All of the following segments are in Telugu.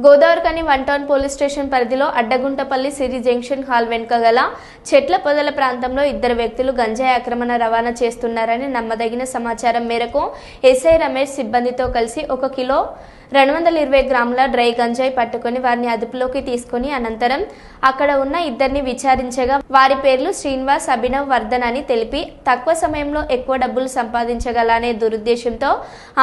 Godavarikhani one town police station పరిధిలో అడ్డగుంటపల్లి సిరి జంక్షన్ హాల్ వెనుక గల చెట్ల పొదల ప్రాంతంలో ఇద్దరు వ్యక్తులు గంజాయి ఆక్రమణ రవాణా చేస్తున్నారని నమ్మదగిన సమాచారం మేరకు ఎస్ఐ రమేష్ సిబ్బందితో కలిసి 1 కిలో 220 గ్రాముల డ్రై గంజాయి పట్టుకుని వారిని అదుపులోకి తీసుకుని అనంతరం అక్కడ ఉన్న ఇద్దరిని విచారించగా వారి పేర్లు శ్రీనివాస్, అభినవ్, వర్ధన్ అని తెలిపి తక్కువ సమయంలో ఎక్కువ డబ్బులు సంపాదించగలనే దురుద్దేశంతో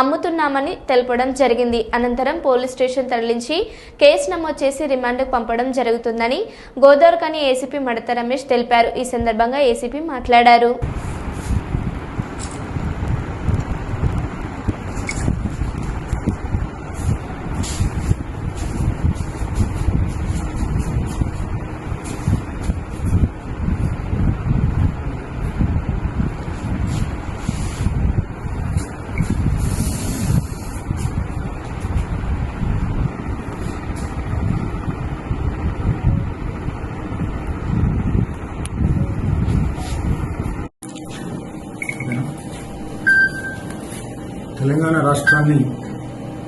అమ్ముతున్నామని తెలపడం జరిగింది. అనంతరం పోలీస్ స్టేషన్ తరలించి కేసు నమోదు చేసి రిమాండ్కు పంపడం జరుగుతుందని గోదావరిఖని ఏసీపీ మడత రమేష్ తెలిపారు. ఈ సందర్భంగా ఏసీపీ మాట్లాడారు. తెలంగాణ రాష్ట్రాన్ని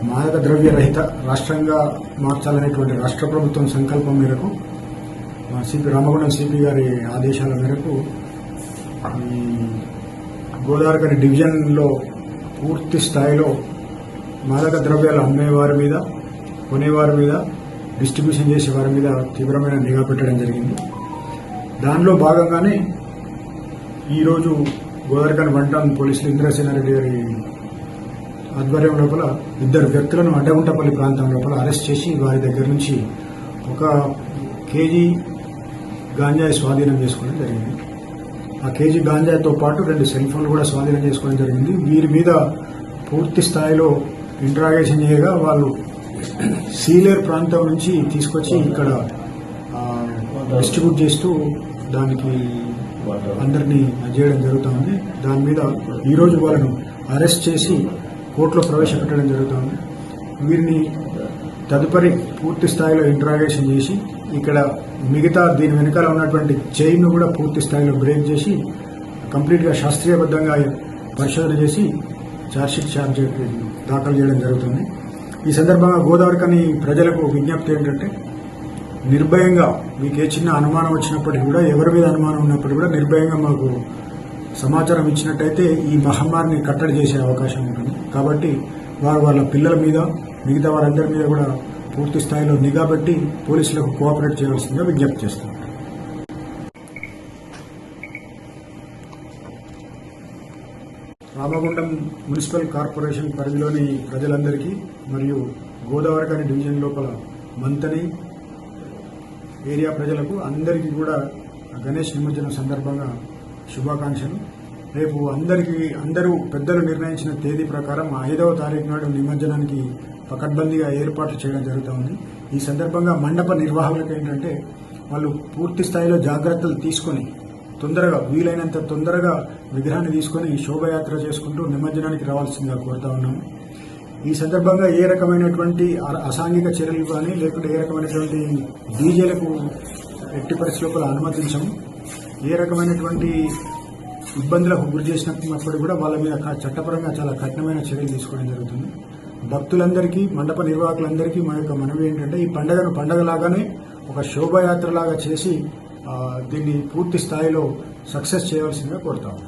మాదక ద్రవ్య రహిత రాష్ట్రంగా మార్చాలనేటువంటి రాష్ట్ర ప్రభుత్వం సంకల్పం మేరకు సిపి రామగుండం సిపి గారి ఆదేశాల మేరకు ఈ గోదావరిఖని డివిజన్లో పూర్తి స్థాయిలో మాదక ద్రవ్యాలు అమ్మేవారి మీద, కొనేవారి మీద, డిస్ట్రిబ్యూషన్ చేసే వారి మీద తీవ్రమైన నిఘా పెట్టడం జరిగింది. దానిలో భాగంగానే ఈరోజు గోదావరిఖని వన్ టౌన్ పోలీసులు ఇంద్రసేనారెడ్డి గారి ఆధ్వర్యం లోపల ఇద్దరు వ్యక్తులను అడ్డగుంటపల్లి ప్రాంతం లోపల అరెస్ట్ చేసి వారి దగ్గర నుంచి 1 కేజీ గాంజాయి స్వాధీనం చేసుకోవడం జరిగింది. ఆ కేజీ గాంజాయితో పాటు 2 సెల్ ఫోన్లు కూడా స్వాధీనం చేసుకోవడం జరిగింది. వీరి మీద పూర్తి స్థాయిలో ఇంట్రాగేషన్ చేయగా వాళ్ళు సీలేరు ప్రాంతం నుంచి తీసుకొచ్చి ఇక్కడ డిస్ట్రిబ్యూట్ చేస్తూ దానికి అందరినీ చేయడం జరుగుతుంది. దాని మీద ఈరోజు వాళ్ళను అరెస్ట్ చేసి కోర్టులో ప్రవేశపెట్టడం జరుగుతుంది. వీరిని తదుపరి పూర్తి స్థాయిలో ఇంట్రాగేషన్ చేసి ఇక్కడ మిగతా దీని వెనకాల ఉన్నటువంటి చైన్ను కూడా పూర్తి స్థాయిలో బ్రేక్ చేసి కంప్లీట్గా శాస్త్రీయబద్ధంగా పరిశోధన చేసి ఛార్జ్ దాఖలు చేయడం జరుగుతుంది. ఈ సందర్భంగా గోదావరిఖని ప్రజలకు విజ్ఞప్తి ఏంటంటే నిర్భయంగా మీకు ఏ చిన్న అనుమానం వచ్చినప్పటికీ కూడా, ఎవరి మీద అనుమానం ఉన్నప్పటికీ కూడా నిర్భయంగా మాకు సమాచారం ఇచ్చినట్టయితే ఈ మహమ్మారిని కట్టడి చేసే అవకాశం ఉంటుంది. కాబట్టి వారు వాళ్ళ పిల్లల మీద, మిగతా వారందరి మీద కూడా పూర్తి స్థాయిలో నిఘా పెట్టి పోలీసులకు కోఆపరేట్ చేయాల్సిందిగా విజ్ఞప్తి చేస్తున్నారు. రామగుండం మున్సిపల్ కార్పొరేషన్ పరిధిలోని ప్రజలందరికీ మరియు గోదావరిఖని డివిజన్ లోపల మంతని ఏరియా ప్రజలకు అందరికీ కూడా గణేష్ నిమజ్జనం సందర్భంగా శుభాకాంక్షలు. రేపు అందరూ పెద్దలు నిర్ణయించిన తేదీ ప్రకారం 5వ తారీఖు నాడు నిమజ్జనానికి పకడ్బందీగా ఏర్పాట్లు చేయడం జరుగుతుంది. ఈ సందర్భంగా మండప నిర్వాహకులకు ఏంటంటే వాళ్ళు పూర్తి స్థాయిలో జాగ్రత్తలు తీసుకొని వీలైనంత తొందరగా విగ్రహాన్ని తీసుకొని శోభయాత్ర చేసుకుంటూ నిమజ్జనానికి రావాల్సిందిగా కోరుతా ఉన్నాము. ఈ సందర్భంగా ఏ రకమైనటువంటి అసాంఘిక చర్యలు కానీ లేకుంటే ఏ రకమైనటువంటి డీజేలకు ఎట్టి పరిస్థితుల్లో అనుమతించము. ఏ రకమైనటువంటి ఇబ్బందులకు గురి చేసినప్పుడు కూడా వాళ్ళ మీద చట్టపరంగా చాలా కఠినమైన చర్యలు తీసుకోవడం జరుగుతుంది. భక్తులందరికీ, మండప నిర్వాహకులందరికీ మా యొక్క మనవి ఏంటంటే ఈ పండుగను పండుగలాగానే ఒక శోభాయాత్రలాగా చేసి దీన్ని పూర్తి స్థాయిలో సక్సెస్ చేయవలసిందిగా కోరుతాము.